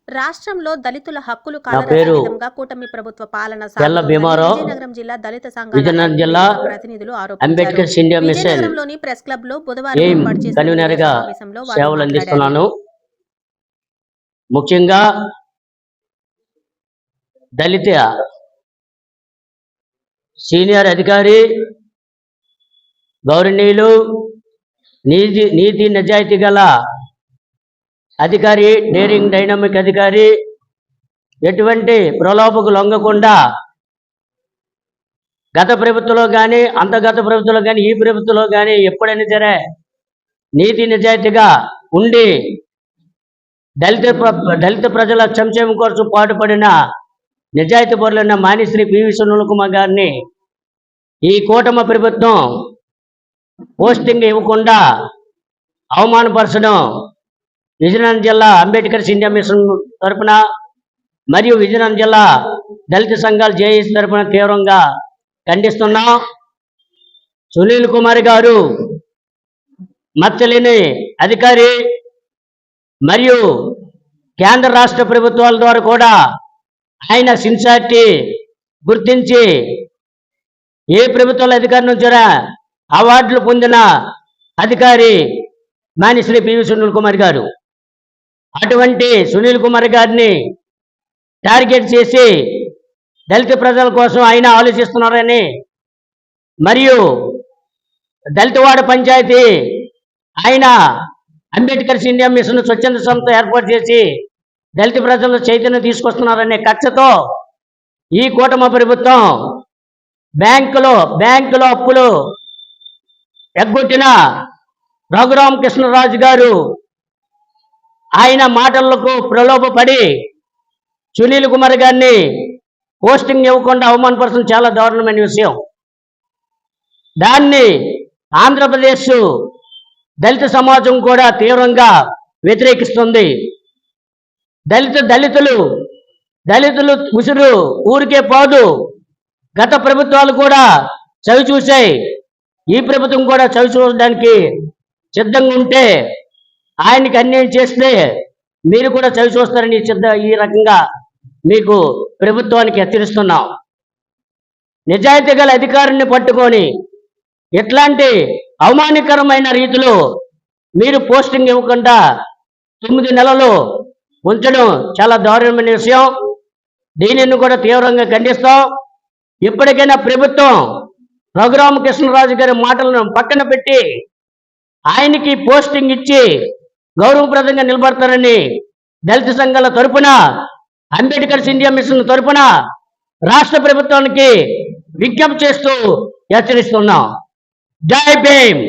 రాష్ట్రంలో దళితుల హక్కులు నా పేరు విధంగా కూటమి ప్రభుత్వ పాలన విజయనగరం జిల్లా దళిత సంఘాల ప్రతినిధులు అంబేద్కర్ ఇండియా మిషన్ విజయనగరంలోని ప్రెస్ క్లబ్ లో బుధవారం ఏర్పాటు చేసిన కన్వీనర్గా సేవలు అందిస్తున్నాను. ముఖ్యంగా దళిత సీనియర్ అధికారి గౌరవనీయులు నీతి నిజాయితీ గల అధికారి, డేరింగ్ డైనమిక్ అధికారి, ఎటువంటి ప్రలోభకు లొంగకుండా గత ప్రభుత్వంలో కానీ అంతగత ప్రభుత్వంలో కానీ ఈ ప్రభుత్వంలో కానీ ఎప్పుడైనా సరే నీతి నిజాయితీగా ఉండి దళిత ప్రజల సంక్షేమం కోసం పాటుపడిన నిజాయితీ పరులైన మానిశ్రీ పివి సునీల్ కుమార్ గారిని ఈ కూటమి ప్రభుత్వం పోస్టింగ్ ఇవ్వకుండా అవమానపరచడం విజయనగరం జిల్లా అంబేద్కర్ ఇండియా మిషన్ తరపున మరియు విజయనగరం జిల్లా దళిత సంఘాల జేఏసీ తరపున తీవ్రంగా ఖండిస్తున్నాం. సునీల్ కుమార్ గారు మచ్చలేని అధికారి మరియు కేంద్ర రాష్ట్ర ప్రభుత్వాల ద్వారా కూడా ఆయన సిన్సియారిటీ గుర్తించి ఏ ప్రభుత్వాల అధికారి నుంచి అవార్డులు పొందిన అధికారి మానిశ్రీ పివి సునీల్ కుమార్ గారు. అటువంటి సునీల్ కుమార్ గారిని టార్గెట్ చేసి దళిత ప్రజల కోసం ఆయన ఆలోచిస్తున్నారని మరియు దళితవాడ పంచాయతీ ఆయన అంబేద్కర్ ఇండియా మిషన్ స్వచ్ఛంద సంస్థ ఏర్పాటు చేసి దళిత ప్రజలు చైతన్యం తీసుకొస్తున్నారనే కక్షతో ఈ కూటమి ప్రభుత్వం బ్యాంకులో అప్పులు ఎగ్గొట్టిన రఘురామకృష్ణరాజు గారు ఆయన మాటలకు ప్రలోభపడి సునీల్ కుమార్ గారిని పోస్టింగ్ ఇవ్వకుండా అవమానపరచడం చాలా దారుణమైన విషయం. దాన్ని ఆంధ్రప్రదేశ్ దళిత సమాజం కూడా తీవ్రంగా వ్యతిరేకిస్తుంది. దళితులు ఉసురు ఊరికే పోదు. గత ప్రభుత్వాలు కూడా చవి చూశాయి. ఈ ప్రభుత్వం కూడా చవి చూడడానికి సిద్ధంగా ఉంటే ఆయనకి అన్యాయం చేస్తే మీరు కూడా చవి చూస్తారని ఈ రకంగా మీకు ప్రభుత్వానికి హెచ్చరిస్తున్నాం. నిజాయితీ గల అధికారుల్ని పట్టుకొని ఎట్లాంటి అవమానకరమైన రీతిలో మీరు పోస్టింగ్ ఇవ్వకుండా 9 నెలలు ఉంచడం చాలా దారుణమైన విషయం. దీనిని కూడా తీవ్రంగా ఖండిస్తాం. ఇప్పటికైనా ప్రభుత్వం రఘురామకృష్ణరాజు గారి మాటలను పక్కన పెట్టి ఆయనకి పోస్టింగ్ ఇచ్చి గౌరవప్రదంగా నిలబడతారని దళిత సంఘాల తరపున అంబేద్కర్ ఇండియా మిషన్ తరపున రాష్ట్ర ప్రభుత్వానికి విజ్ఞప్తి చేస్తూ హెచ్చరిస్తున్నాం. జై భీమ్.